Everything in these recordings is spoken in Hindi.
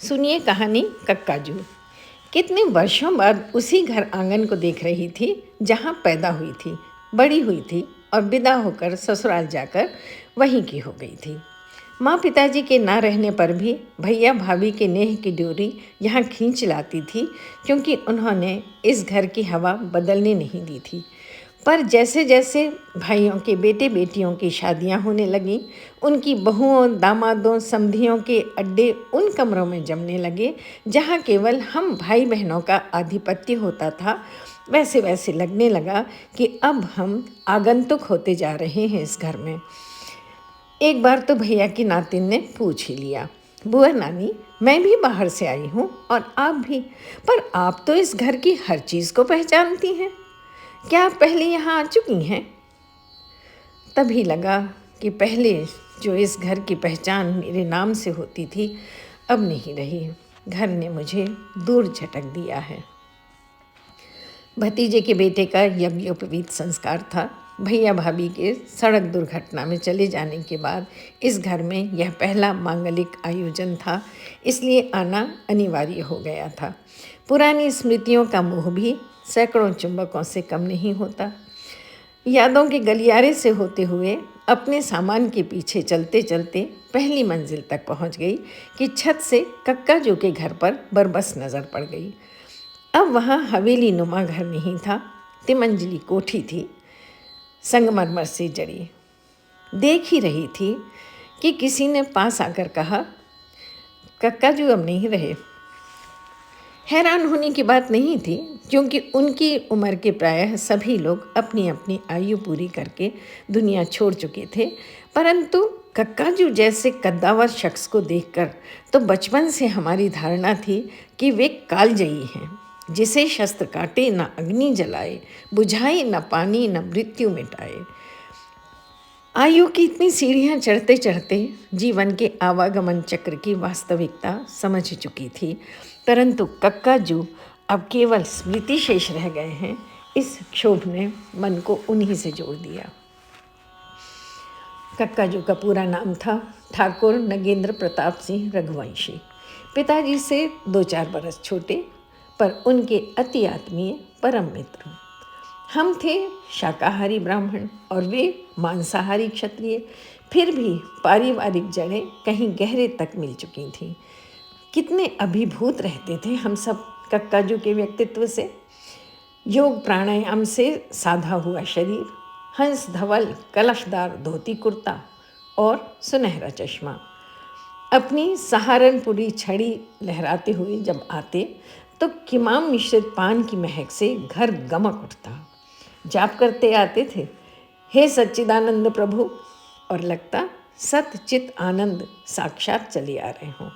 सुनिए कहानी कक्काजू। कितने वर्षों बाद उसी घर आंगन को देख रही थी जहाँ पैदा हुई थी, बड़ी हुई थी और विदा होकर ससुराल जाकर वहीं की हो गई थी। माँ पिताजी के ना रहने पर भी भैया भाभी के नेह की डोरी यहाँ खींच लाती थी, क्योंकि उन्होंने इस घर की हवा बदलने नहीं दी थी। पर जैसे जैसे भाइयों के बेटे बेटियों की शादियां होने लगीं, उनकी बहुओं दामादों समधियों के अड्डे उन कमरों में जमने लगे जहां केवल हम भाई बहनों का आधिपत्य होता था। वैसे वैसे लगने लगा कि अब हम आगंतुक होते जा रहे हैं इस घर में। एक बार तो भैया की नातिन ने पूछ ही लिया, बुआ नानी, मैं भी बाहर से आई हूँ और आप भी, पर आप तो इस घर की हर चीज़ को पहचानती हैं, क्या आप पहले यहाँ आ चुकी हैं? तभी लगा कि पहले जो इस घर की पहचान मेरे नाम से होती थी, अब नहीं रही। घर ने मुझे दूर झटक दिया है। भतीजे के बेटे का यज्ञोपवीत संस्कार था। भैया भाभी के सड़क दुर्घटना में चले जाने के बाद इस घर में यह पहला मांगलिक आयोजन था, इसलिए आना अनिवार्य हो गया था। पुरानी स्मृतियों का मोह भी सैकड़ों चुंबकों से कम नहीं होता। यादों के गलियारे से होते हुए अपने सामान के पीछे चलते चलते पहली मंजिल तक पहुंच गई कि छत से कक्काजू के घर पर बरबस नज़र पड़ गई। अब वहाँ हवेली नुमा घर नहीं था, तिमंजिली कोठी थी, संगमरमर से जड़ी। देख ही रही थी कि किसी ने पास आकर कहा, कक्काजू अब नहीं रहे। हैरान होने की बात नहीं थी, क्योंकि उनकी उम्र के प्रायः सभी लोग अपनी अपनी आयु पूरी करके दुनिया छोड़ चुके थे। परंतु कक्काजू जैसे कद्दावर शख्स को देखकर तो बचपन से हमारी धारणा थी कि वे कालजयी हैं, जिसे शस्त्र काटे न अग्नि जलाए, बुझाए न पानी न मृत्यु मिटाए। आयु की इतनी सीढ़ियाँ चढ़ते चढ़ते जीवन के आवागमन चक्र की वास्तविकता समझ चुकी थी, परंतु कक्काजू अब केवल स्मृति शेष रह गए हैं। इस क्षोभ ने मन को उन्हीं से जोड़ दिया। कक्काजू का पूरा नाम था ठाकुर नगेंद्र प्रताप सिंह रघुवंशी। पिताजी से 2-4 बरस छोटे, पर उनके अति आत्मीय परम मित्र। हम थे शाकाहारी ब्राह्मण और वे मांसाहारी क्षत्रिय, फिर भी पारिवारिक जड़ें कहीं गहरे तक मिल चुकी थीं। कितने अभिभूत रहते थे हम सब कक्काजू के व्यक्तित्व से। योग प्राणायाम से साधा हुआ शरीर, हंस धवल कलशदार धोती कुर्ता और सुनहरा चश्मा। अपनी सहारनपुरी छड़ी लहराते हुए जब आते तो किमाम मिश्रित पान की महक से घर गमक उठता। जाप करते आते थे, हे सच्चिदानंद प्रभु, और लगता सत चित आनंद साक्षात चले आ रहे हों।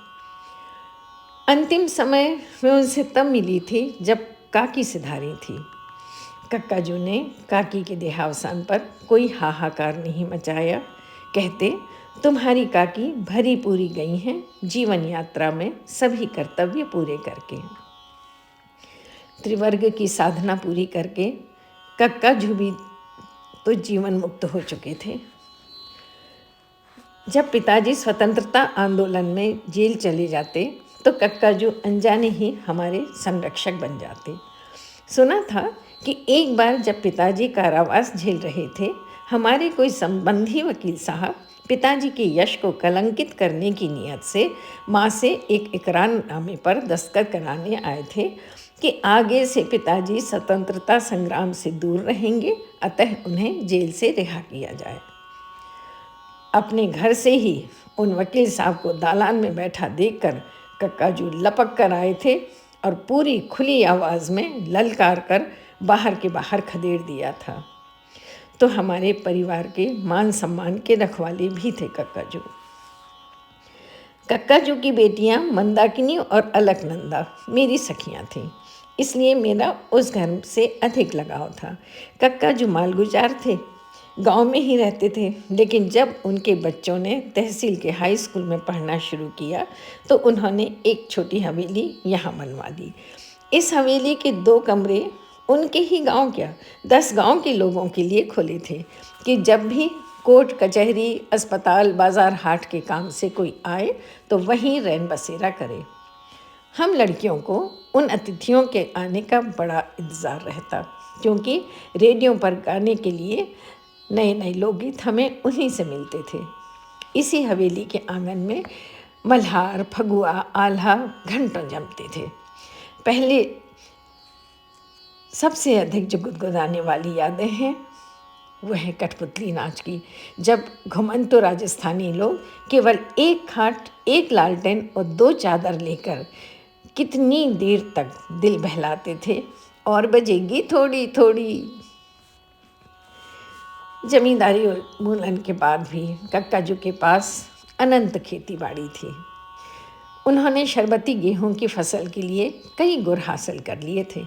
अंतिम समय में उनसे तब मिली थी जब काकी सिधारी थी। कक्काजू ने काकी के देहावसान पर कोई हाहाकार नहीं मचाया। कहते, तुम्हारी काकी भरी पूरी गई हैं जीवन यात्रा में सभी कर्तव्य पूरे करके। त्रिवर्ग की साधना पूरी करके कक्काजू भी तो जीवन मुक्त हो चुके थे। जब पिताजी स्वतंत्रता आंदोलन में जेल चले जाते तो कक्काजू अनजाने ही हमारे संरक्षक बन जाते। सुना था कि एक बार जब पिताजी कारावास झेल रहे थे, हमारे कोई संबंधी वकील साहब पिताजी के यश को कलंकित करने की नीयत से माँ से एक इकरारनामे पर दस्तखत कराने आए थे कि आगे से पिताजी स्वतंत्रता संग्राम से दूर रहेंगे, अतः उन्हें जेल से रिहा किया जाए। अपने घर से ही उन वकील साहब को दालान में बैठा देखकर कक्काजू लपक कर आए थे और पूरी खुली आवाज़ में ललकार कर बाहर के बाहर खदेड़ दिया था। तो हमारे परिवार के मान सम्मान के रखवाले भी थे कक्काजू। कक्काजू की बेटियां मंदाकिनी और अलकनंदा मेरी सखियां थीं, इसलिए मेरा उस घर से अधिक लगाव था। कक्काजू मालगुजार थे, गांव में ही रहते थे, लेकिन जब उनके बच्चों ने तहसील के हाई स्कूल में पढ़ना शुरू किया तो उन्होंने एक छोटी हवेली यहाँ बनवा दी। इस हवेली के 2 कमरे उनके ही गांव क्या 10 गांव के लोगों के लिए खोले थे कि जब भी कोर्ट कचहरी अस्पताल बाजार हाट के काम से कोई आए तो वहीं रैन बसेरा करे। हम लड़कियों को उन अतिथियों के आने का बड़ा इंतज़ार रहता, क्योंकि रेडियो पर गाने के लिए नए नए लोकगीत हमें उन्हीं से मिलते थे। इसी हवेली के आंगन में मल्हार, फगुआ, आल्हा घंटों जमते थे। पहले सबसे अधिक जो गुदगुदाने वाली यादें हैं वह है कठपुतली नाच की, जब घुमंतु राजस्थानी लोग केवल एक खाट, एक लालटेन और दो चादर लेकर कितनी देर तक दिल बहलाते थे। और बजेगी थोड़ी थोड़ी। जमींदारी उन्मूलन के बाद भी कक्काजू के पास अनंत खेती बाड़ी थी। उन्होंने शरबती गेहूं की फसल के लिए कई गुर हासिल कर लिए थे।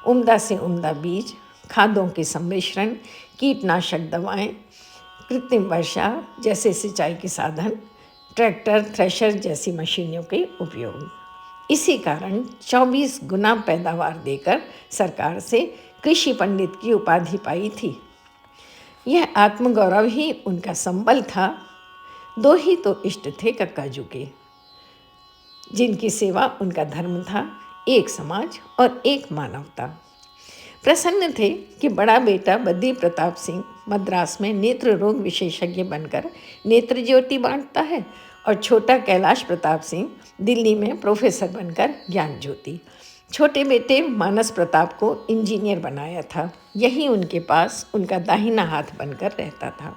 उम्दा से उम्दा बीज, खादों के सम्मिश्रण, कीटनाशक दवाएं, कृत्रिम वर्षा जैसे सिंचाई के साधन, ट्रैक्टर, थ्रेशर जैसी मशीनों के उपयोग। इसी कारण 24 गुना पैदावार देकर सरकार से कृषि पंडित की उपाधि पाई थी। यह आत्मगौरव ही उनका संबल था। दो ही तो इष्ट थे कक्काजू के, जिनकी सेवा उनका धर्म था, एक समाज और एक मानवता। प्रसन्न थे कि बड़ा बेटा बद्री प्रताप सिंह मद्रास में नेत्र रोग विशेषज्ञ बनकर नेत्र ज्योति बांटता है और छोटा कैलाश प्रताप सिंह दिल्ली में प्रोफेसर बनकर ज्ञान ज्योति। छोटे बेटे मानस प्रताप को इंजीनियर बनाया था। यही उनके पास उनका दाहिना हाथ बनकर रहता था।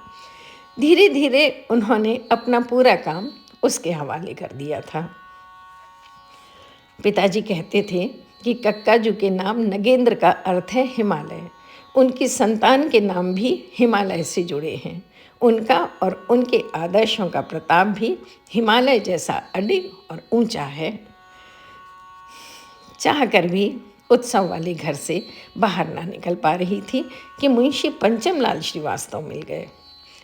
धीरे धीरे उन्होंने अपना पूरा काम उसके हवाले कर दिया था। पिताजी कहते थे कि कक्काजू के नाम नगेंद्र का अर्थ है हिमालय। उनकी संतान के नाम भी हिमालय से जुड़े हैं। उनका और उनके आदर्शों का प्रताप भी हिमालय जैसा अडिग और ऊंचा है। चाहकर भी उत्सव वाले घर से बाहर ना निकल पा रही थी कि मुंशी पंचमलाल श्रीवास्तव मिल गए।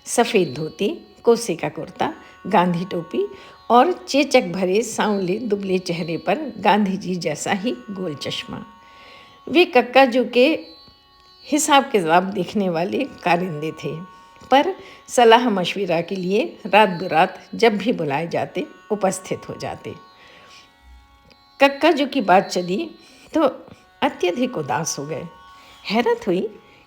सफ़ेद धोती, कोसे का कुर्ता, गांधी टोपी और चेचक भरे सांवले दुबले चेहरे पर गांधी जी जैसा ही गोल चश्मा। वे कक्काजू के हिसाब किताब देखने वाले कारिंदे थे, पर सलाह मशविरा के लिए रात बिरात जब भी बुलाए जाते उपस्थित हो जाते। कक्काजू की बात चली तो अत्यधिक उदास हो गए। हैरत हुई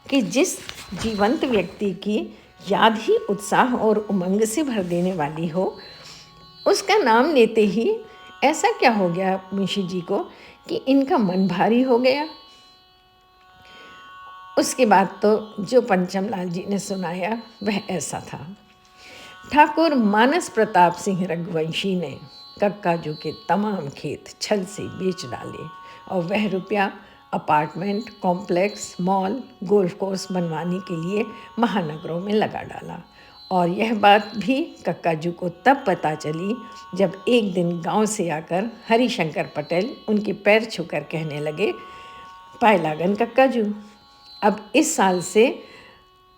कि जिस जीवंत व्यक्ति की याद ही उत्साह और उमंग से भर देने वाली हो, उसका नाम लेते ही ऐसा क्या हो गया मुंशी जी को कि इनका मन भारी हो गया। उसके बाद तो जो पंचमलाल जी ने सुनाया वह ऐसा था। ठाकुर मानस प्रताप सिंह रघुवंशी ने कक्काजू के तमाम खेत छल से बेच डाले और वह रुपया apartment complex, mall, golf course बनवाने के लिए महानगरों में लगा डाला। और यह बात भी कक्काजू को तब पता चली जब एक दिन गांव से आकर हरिशंकर पटेल उनके पैर छूकर कहने लगे, पाए लागन कक्काजू, अब इस साल से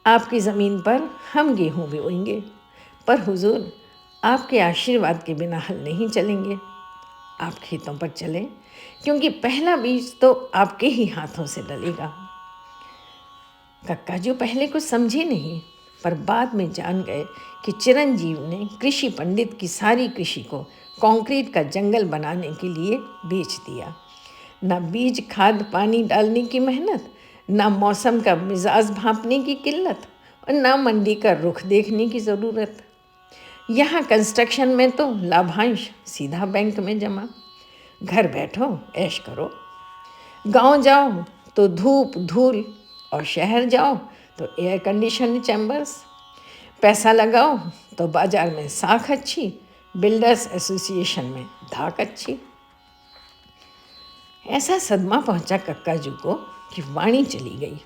आपकी ज़मीन पर हम गेहूँ बोएंगे, पर हुजूर आपके आशीर्वाद के बिना हल नहीं चलेंगे। आप खेतों पर चलें, क्योंकि पहला बीज तो आपके ही हाथों से डलेगा। कक्काजू पहले कुछ समझे नहीं, पर बाद में जान गए कि चिरंजीव ने कृषि पंडित की सारी कृषि को कंक्रीट का जंगल बनाने के लिए बेच दिया। न बीज खाद पानी डालने की मेहनत, न मौसम का मिजाज भांपने की किल्लत और न मंडी का रुख देखने की ज़रूरत। यहाँ कंस्ट्रक्शन में तो लाभांश सीधा बैंक में जमा। घर बैठो ऐश करो। गांव जाओ तो धूप धूल और शहर जाओ तो एयर कंडीशन चैम्बर्स। पैसा लगाओ तो बाजार में साख अच्छी, बिल्डर्स एसोसिएशन में धाक अच्छी। ऐसा सदमा पहुंचा कक्काजू को कि वाणी चली गई।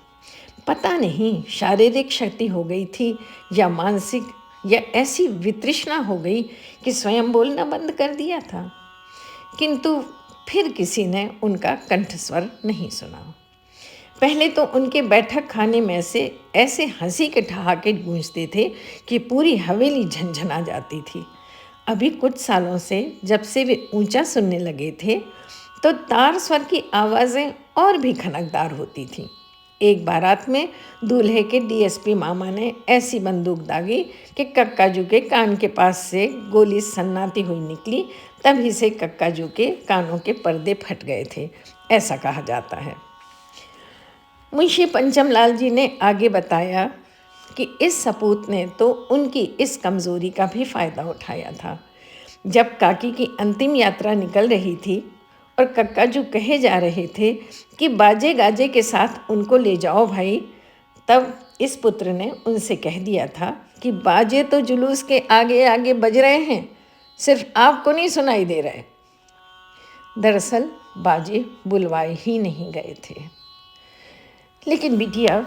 पता नहीं शारीरिक क्षति हो गई थी या मानसिक, या ऐसी वितृष्णा हो गई कि स्वयं बोलना बंद कर दिया था। किंतु फिर किसी ने उनका कंठस्वर नहीं सुना। पहले तो उनके बैठक खाने में से ऐसे हंसी के ठहाके गूंजते थे कि पूरी हवेली झंझना जाती थी। अभी कुछ सालों से जब से वे ऊंचा सुनने लगे थे तो तार स्वर की आवाज़ें और भी खनकदार होती थीं। एक बारात में दूल्हे के डीएसपी मामा ने ऐसी बंदूक दागी कि कक्काजू के कान के पास से गोली सन्नाती हुई निकली, तभी से कक्काजू के कानों के पर्दे फट गए थे, ऐसा कहा जाता है। मुंशी पंचमलाल जी ने आगे बताया कि इस सपूत ने तो उनकी इस कमज़ोरी का भी फ़ायदा उठाया था। जब काकी की अंतिम यात्रा निकल रही थी और कक्काजू कहे जा रहे थे कि बाजे गाजे के साथ उनको ले जाओ भाई, तब इस पुत्र ने उनसे कह दिया था कि बाजे तो जुलूस के आगे आगे बज रहे हैं, सिर्फ आपको नहीं सुनाई दे रहे। दरअसल बाजे बुलवाए ही नहीं गए थे। लेकिन बिटिया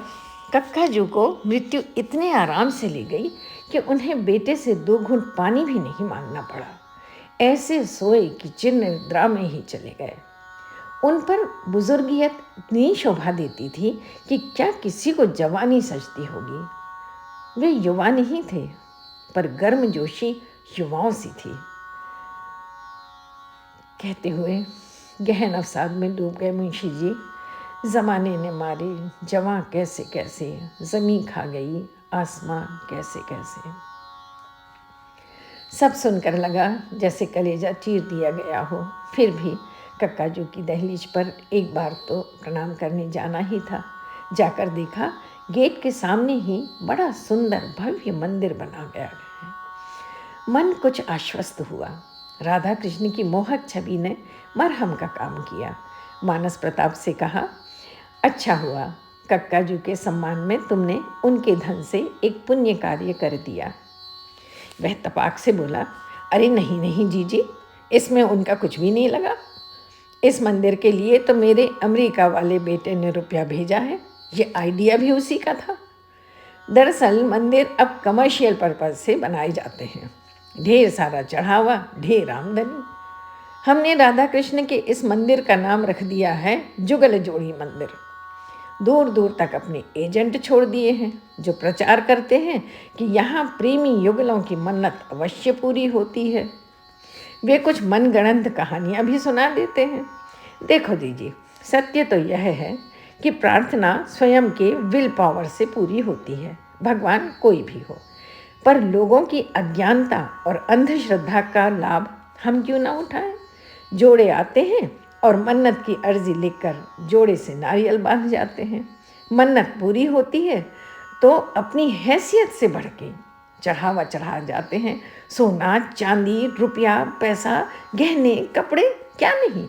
कक्काजू को मृत्यु इतने आराम से ले गई कि उन्हें बेटे से 2 घूंट पानी भी नहीं मांगना पड़ा। ऐसे सोए कि चिर निद्रा में ही चले गए। उन पर बुजुर्गियत इतनी शोभा देती थी कि क्या किसी को जवानी सजती होगी। वे युवा नहीं थे, पर गर्मजोशी युवाओं सी थी। कहते हुए गहन अवसाद में डूब गए मुंशी जी। ज़माने ने मारे जवां कैसे कैसे, ज़मीं खा गई आसमां कैसे कैसे। सब सुनकर लगा जैसे कलेजा चीर दिया गया हो। फिर भी कक्काजू की दहलीज पर एक बार तो प्रणाम करने जाना ही था। जाकर देखा गेट के सामने ही बड़ा सुंदर भव्य मंदिर बना गया है। मन कुछ आश्वस्त हुआ। राधा कृष्ण की मोहक छवि ने मरहम का काम किया। मानस प्रताप से कहा, अच्छा हुआ कक्काजू के सम्मान में तुमने उनके धन से एक पुण्य कार्य कर दिया। वह तपाक से बोला, अरे नहीं नहीं जीजी, इसमें उनका कुछ भी नहीं लगा। इस मंदिर के लिए तो मेरे अमेरिका वाले बेटे ने रुपया भेजा है, ये आइडिया भी उसी का था। दरअसल मंदिर अब कमर्शियल पर्पज से बनाए जाते हैं, ढेर सारा चढ़ावा, ढेर आमदनी। हमने राधा कृष्ण के इस मंदिर का नाम रख दिया है जुगल जोड़ी मंदिर। दूर दूर तक अपने एजेंट छोड़ दिए हैं जो प्रचार करते हैं कि यहाँ प्रेमी युगलों की मन्नत अवश्य पूरी होती है। वे कुछ मनगढ़ंत कहानियाँ भी सुना देते हैं। देखो दीजिए, सत्य तो यह है कि प्रार्थना स्वयं के विल पावर से पूरी होती है, भगवान कोई भी हो। पर लोगों की अज्ञानता और अंधश्रद्धा का लाभ हम क्यों ना उठाएं। जोड़े आते हैं और मन्नत की अर्जी लिखकर जोड़े से नारियल बांध जाते हैं। मन्नत पूरी होती है तो अपनी हैसियत से बढ़ के चढ़ावा चढ़ा जाते हैं। सोना चांदी रुपया पैसा गहने कपड़े क्या नहीं।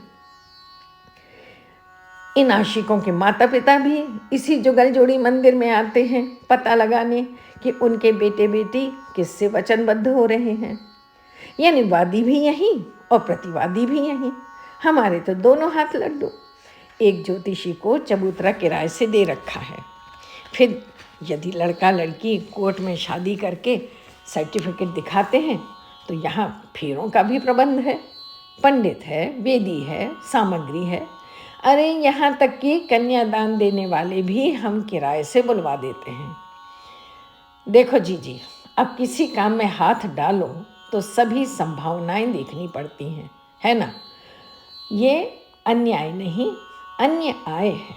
इन आशिकों के माता पिता भी इसी जुगल जोड़ी मंदिर में आते हैं पता लगाने कि उनके बेटे बेटी किससे वचनबद्ध हो रहे हैं। यानी वादी भी यहीं और प्रतिवादी भी यहीं। हमारे तो दोनों हाथ लड्डू। एक ज्योतिषी को चबूतरा किराए से दे रखा है। फिर यदि लड़का लड़की कोर्ट में शादी करके सर्टिफिकेट दिखाते हैं तो यहाँ फेरों का भी प्रबंध है, पंडित है, वेदी है, सामग्री है। अरे यहाँ तक कि कन्यादान देने वाले भी हम किराए से बुलवा देते हैं। देखो जीजी, अब किसी काम में हाथ डालो तो सभी संभावनाएं देखनी पड़ती हैं, है ना। ये अन्याय नहीं, अन्य आय है।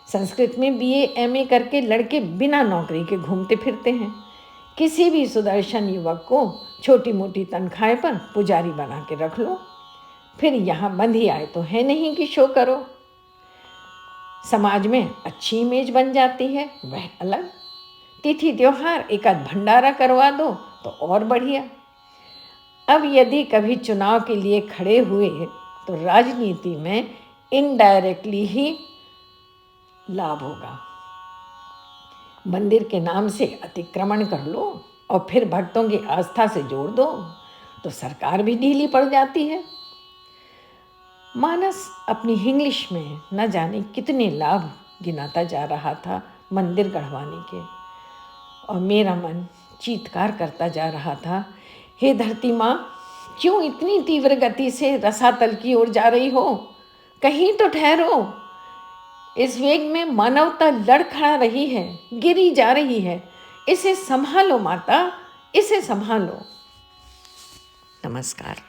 संस्कृत में BA MA करके लड़के बिना नौकरी के घूमते फिरते हैं। किसी भी सुदर्शन युवक को छोटी मोटी तनख्वाह पर पुजारी बना के रख लो, फिर यहाँ बंधी आए तो है नहीं कि शो करो। समाज में अच्छी इमेज बन जाती है, वह अलग। तिथि त्योहार एक आध भंडारा करवा दो तो और बढ़िया। अब यदि कभी चुनाव के लिए खड़े हुए तो राजनीति में इनडायरेक्टली ही लाभ होगा। मंदिर के नाम से अतिक्रमण कर लो और फिर भक्तों की आस्था से जोड़ दो तो सरकार भी ढीली पड़ जाती है। मानस अपनी इंग्लिश में न जाने कितने लाभ गिनाता जा रहा था मंदिर गढ़वाने के, और मेरा मन चीत्कार करता जा रहा था, हे धरती माँ, क्यों इतनी तीव्र गति से रसातल की ओर जा रही हो? कहीं तो ठहरो। इस वेग में मानवता लड़खड़ा रही है, गिरी जा रही है। इसे संभालो माता, इसे संभालो। नमस्कार।